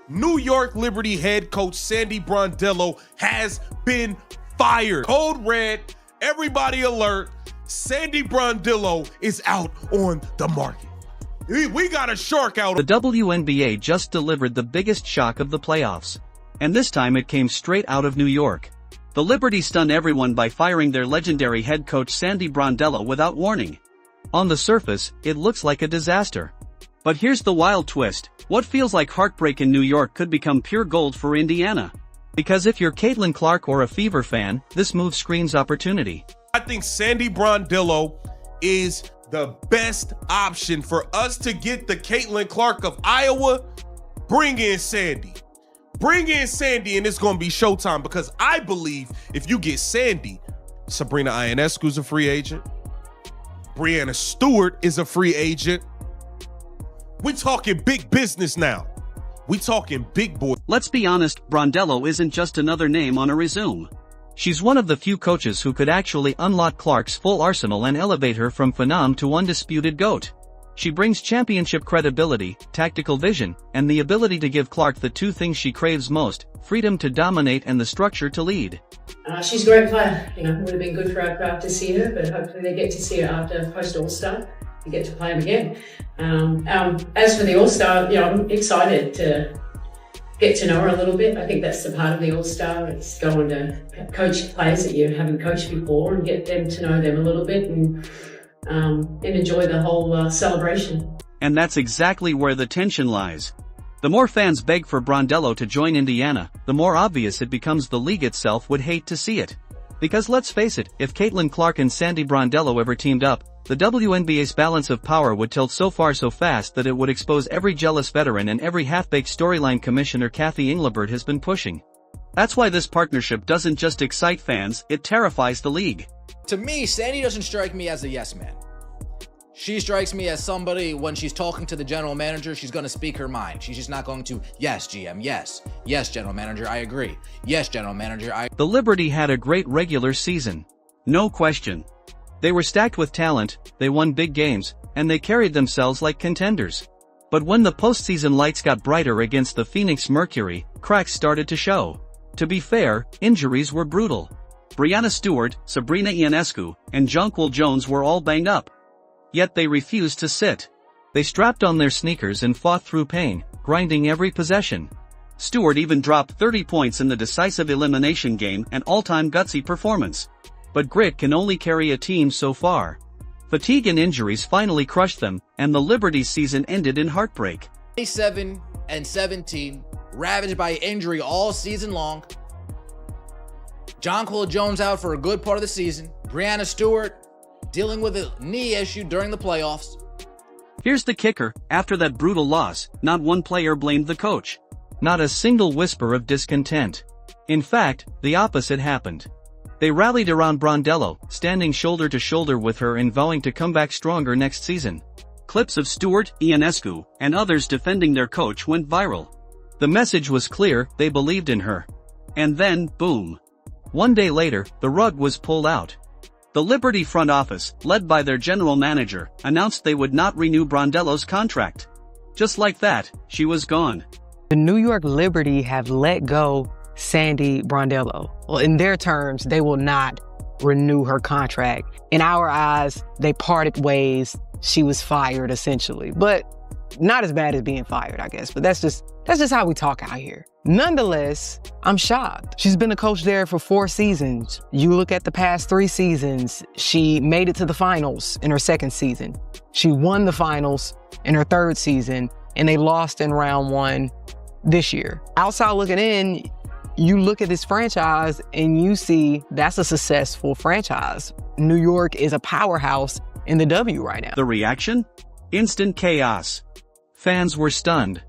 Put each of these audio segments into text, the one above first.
New York Liberty head coach Sandy Brondello has been fired. Code red, everybody alert. Sandy Brondello is out on the market. We got a shark out. The WNBA just delivered the biggest shock of the playoffs. And this time it came straight out of New York. The Liberty stunned everyone by firing their legendary head coach Sandy Brondello without warning. On the surface, it looks like a disaster. But here's the wild twist. What feels like heartbreak in New York could become pure gold for Indiana. Because if you're Caitlin Clark or a Fever fan, this move screams opportunity. I think Sandy Brondello is the best option for us to get the Caitlin Clark of Iowa. Bring in Sandy. Bring in Sandy, and it's going to be showtime, because I believe if you get Sandy, Sabrina Ionescu's a free agent. Breanna Stewart is a free agent. We talking big business now. We talking big boy. Let's be honest, Brondello isn't just another name on a resume. She's one of the few coaches who could actually unlock Clark's full arsenal and elevate her from phenom to undisputed GOAT. She brings championship credibility, tactical vision, and the ability to give Clark the two things she craves most: freedom to dominate and the structure to lead. She's a great player. It would have been good for our crowd to see her, but hopefully they get to see her after post-All-Star. You get to play them again. As for the All-Star, I'm excited to get to know her a little bit. I think that's the part of the All-Star. It's going to coach players that you haven't coached before and get them to know them a little bit and enjoy the whole celebration. And that's exactly where the tension lies. The more fans beg for Brondello to join Indiana, the more obvious it becomes the league itself would hate to see it. Because let's face it, if Caitlin Clark and Sandy Brondello ever teamed up, the WNBA's balance of power would tilt so far so fast that it would expose every jealous veteran and every half-baked storyline Commissioner Kathy Engelbert has been pushing. That's why this partnership doesn't just excite fans, it terrifies the league. To me, Sandy doesn't strike me as a yes man. She strikes me as somebody, when she's talking to the general manager, she's going to speak her mind. She's just not going to, yes, GM, yes. Yes, general manager, I agree. Yes, general manager, The Liberty had a great regular season. No question. They were stacked with talent, they won big games, and they carried themselves like contenders. But when the postseason lights got brighter against the Phoenix Mercury, cracks started to show. To be fair, injuries were brutal. Breanna Stewart, Sabrina Ionescu, and Jonquel Jones were all banged up. Yet they refused to sit. They strapped on their sneakers and fought through pain, grinding every possession. Stewart even dropped 30 points in the decisive elimination game, an all-time gutsy performance. But grit can only carry a team so far. Fatigue and injuries finally crushed them, and the Liberty season ended in heartbreak. 27-17, ravaged by injury all season long. Jonquel Jones out for a good part of the season. Breanna Stewart dealing with a knee issue during the playoffs. Here's the kicker, after that brutal loss, not one player blamed the coach. Not a single whisper of discontent. In fact, the opposite happened. They rallied around Brondello, standing shoulder to shoulder with her and vowing to come back stronger next season. Clips of Stewart, Ionescu, and others defending their coach went viral. The message was clear, they believed in her. And then, boom. One day later, the rug was pulled out. The Liberty front office, led by their general manager, announced they would not renew Brondello's contract. Just like that, she was gone. The New York Liberty have let go Sandy Brondello. Well, in their terms, they will not renew her contract. In our eyes, they parted ways. She was fired, essentially. But not as bad as being fired, I guess. But that's just how we talk out here. Nonetheless, I'm shocked. She's been a coach there for 4 seasons. You look at the past 3 seasons, she made it to the finals in her 2nd season. She won the finals in her 3rd season, and they lost in round 1 this year. Outside looking in, you look at this franchise and you see that's a successful franchise. New York is a powerhouse in the W right now. The reaction? Instant chaos. Fans were stunned.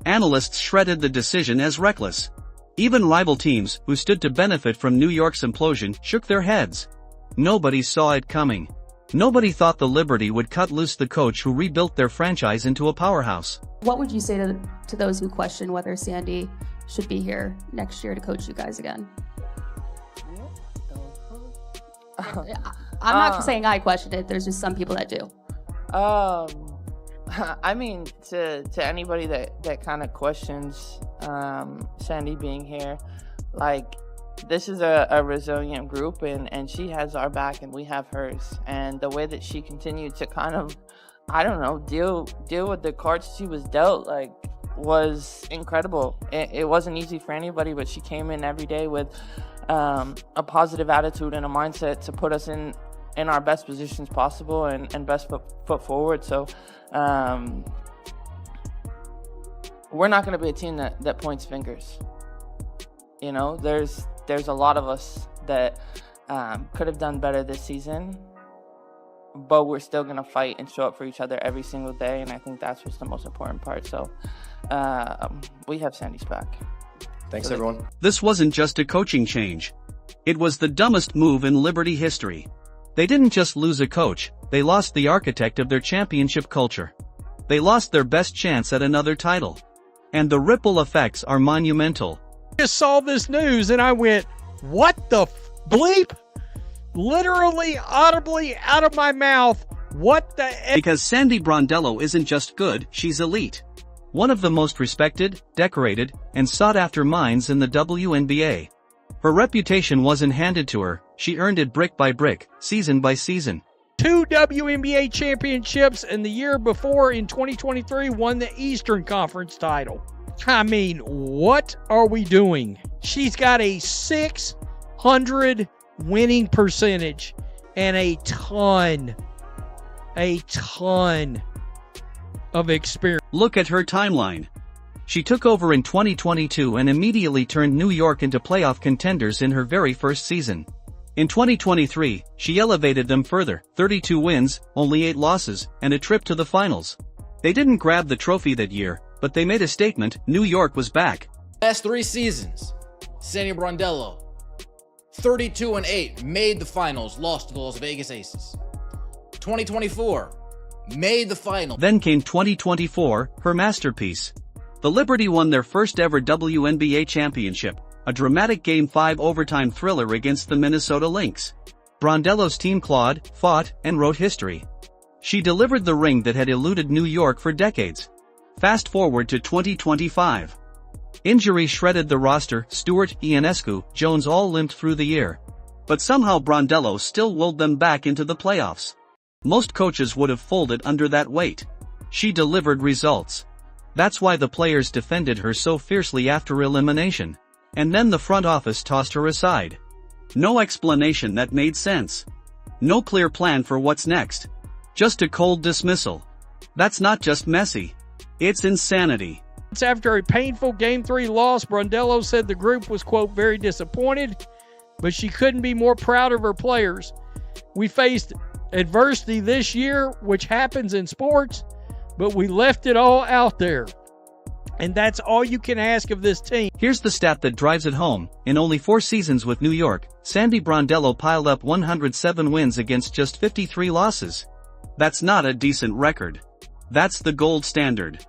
Analysts shredded the decision as reckless. Even rival teams, who stood to benefit from New York's implosion, shook their heads. Nobody saw it coming. Nobody thought the Liberty would cut loose the coach who rebuilt their franchise into a powerhouse. What would you say to those who question whether Sandy should be here next year to coach you guys again? I'm not saying I question it. There's just some people that do. I mean, to anybody that kind of questions Sandy being here, like, this is a resilient group, and she has our back and we have hers. And the way that she continued to kind of, I don't know, deal with the cards she was dealt, like, was incredible. It wasn't easy for anybody, but she came in every day with a positive attitude and a mindset to put us in our best positions possible and best foot forward. So we're not going to be a team that points fingers. You know, there's a lot of us that could have done better this season, but we're still going to fight and show up for each other every single day, and I think that's what's the most important part. So we have Sandy's back. Thanks, everyone. This wasn't just a coaching change. It was the dumbest move in Liberty history. They didn't just lose a coach, they lost the architect of their championship culture. They lost their best chance at another title. And the ripple effects are monumental. I just saw this news and I went, what the bleep? Literally, audibly out of my mouth, what the Because Sandy Brondello isn't just good, she's elite. One of the most respected, decorated, and sought-after minds in the WNBA. Her reputation wasn't handed to her, she earned it brick by brick, season by season. 2 WNBA championships, and the year before, in 2023, won the Eastern Conference title. I mean, what are we doing? She's got a 600 winning percentage and a ton of experience. Look at her timeline. She took over in 2022 and immediately turned New York into playoff contenders in her very first season. In 2023, she elevated them further, 32 wins, only 8 losses, and a trip to the finals. They didn't grab the trophy that year, but they made a statement. New York was back. Last 3 seasons, Sandy Brondello, 32-8, made the finals, lost to the Las Vegas Aces. 2024, made the final. Then came 2024, her masterpiece. The Liberty won their first ever WNBA championship, a dramatic Game 5 overtime thriller against the Minnesota Lynx. Brondello's team clawed, fought, and wrote history. She delivered the ring that had eluded New York for decades. Fast forward to 2025. Injury shredded the roster. Stewart, Ionescu, Jones all limped through the year. But somehow Brondello still willed them back into the playoffs. Most coaches would have folded under that weight. She delivered results. That's why the players defended her so fiercely after elimination. And then the front office tossed her aside. No explanation that made sense. No clear plan for what's next. Just a cold dismissal. That's not just messy. It's insanity. After a painful Game 3 loss, Brondello said the group was, quote, very disappointed, but she couldn't be more proud of her players. We faced adversity this year, which happens in sports, but we left it all out there. And that's all you can ask of this team. Here's the stat that drives it home. In only 4 seasons with New York, Sandy Brondello piled up 107 wins against just 53 losses. That's not a decent record. That's the gold standard.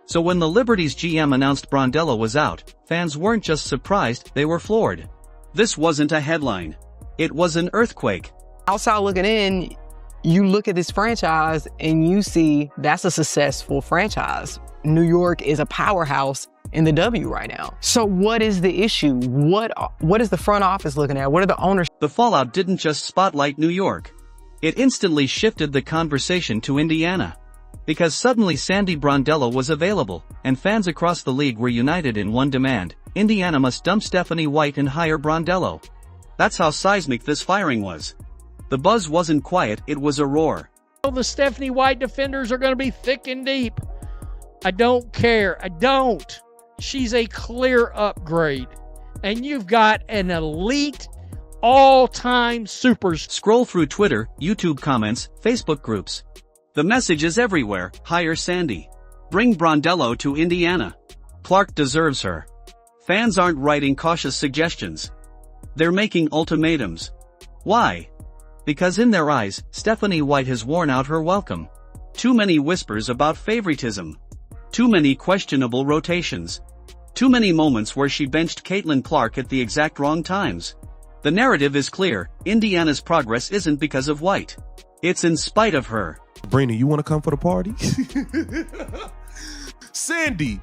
So when the Liberty's GM announced Brondello was out, fans weren't just surprised, they were floored. This wasn't a headline. It was an earthquake. Outside looking in, you look at this franchise and you see that's a successful franchise. New York is a powerhouse in the W right now. So what is the issue? What is the front office looking at? What are the owners? The fallout didn't just spotlight New York. It instantly shifted the conversation to Indiana. Because suddenly Sandy Brondello was available, and fans across the league were united in one demand: Indiana must dump Stephanie White and hire Brondello. That's how seismic this firing was. The buzz wasn't quiet, it was a roar. The Stephanie White defenders are going to be thick and deep. I don't care. I don't. She's a clear upgrade. And you've got an elite, all-time super. Scroll through Twitter, YouTube comments, Facebook groups. The message is everywhere: hire Sandy. Bring Brondello to Indiana. Clark deserves her. Fans aren't writing cautious suggestions. They're making ultimatums. Why? Because in their eyes, Stephanie White has worn out her welcome. Too many whispers about favoritism. Too many questionable rotations. Too many moments where she benched Caitlin Clark at the exact wrong times. The narrative is clear: Indiana's progress isn't because of White. It's in spite of her. Brina, you want to come for the party? Sandy,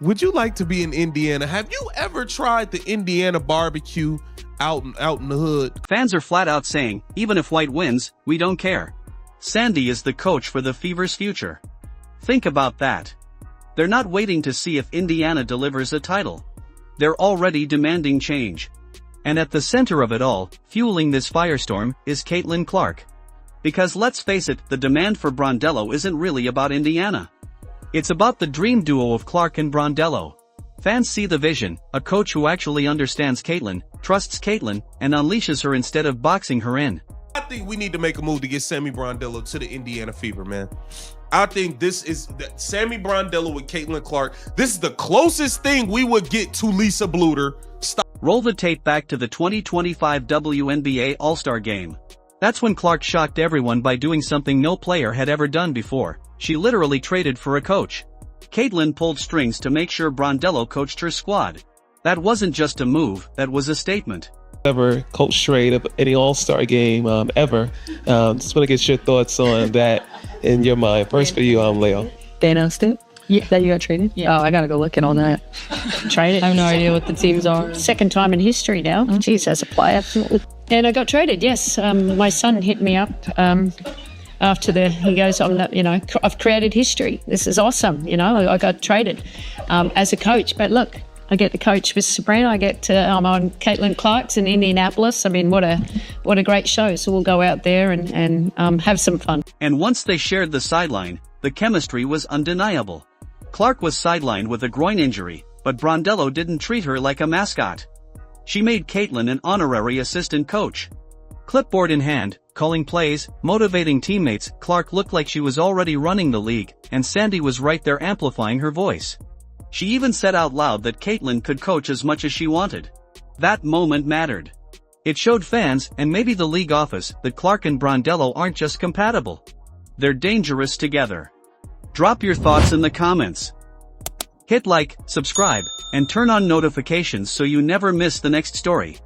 would you like to be in Indiana? Have you ever tried the Indiana barbecue out in the hood? Fans are flat out saying, even if White wins, we don't care. Sandy is the coach for the Fever's future. Think about that. They're not waiting to see if Indiana delivers a title. They're already demanding change. And at the center of it all, fueling this firestorm, is Caitlin Clark. Because let's face it, the demand for Brondello isn't really about Indiana. It's about the dream duo of Clark and Brondello. Fans see the vision, a coach who actually understands Caitlin, trusts Caitlin, and unleashes her instead of boxing her in. I think we need to make a move to get Sammy Brondello to the Indiana Fever, man. I think this is Sammy Brondello with Caitlin Clark. This is the closest thing we would get to Lisa Bluter. Roll the tape back to the 2025 WNBA All-Star Game. That's when Clark shocked everyone by doing something no player had ever done before. She literally traded for a coach. Caitlin pulled strings to make sure Brondello coached her squad. That wasn't just a move, that was a statement. Ever coach trade of any All-Star game ever. Just want to get your thoughts on that in your mind. First for you, Leo. They announced it? Yeah. That you got traded? Yeah. Oh, I got to go look at all that. Traded? I have no idea what the teams are. Second time in history now. Jeez, as a player. And I got traded, yes. My son hit me up after he goes, I've created history. This is awesome. I got traded as a coach. But look, I get to coach with Sabrina. I'm on Caitlin Clark's in Indianapolis. I mean, what a great show. So we'll go out there and have some fun. And once they shared the sideline, the chemistry was undeniable. Clark was sidelined with a groin injury, but Brondello didn't treat her like a mascot. She made Caitlin an honorary assistant coach. Clipboard in hand, calling plays, motivating teammates, Clark looked like she was already running the league, and Sandy was right there amplifying her voice. She even said out loud that Caitlin could coach as much as she wanted. That moment mattered. It showed fans, and maybe the league office, that Clark and Brondello aren't just compatible. They're dangerous together. Drop your thoughts in the comments. Hit like, subscribe, and turn on notifications so you never miss the next story.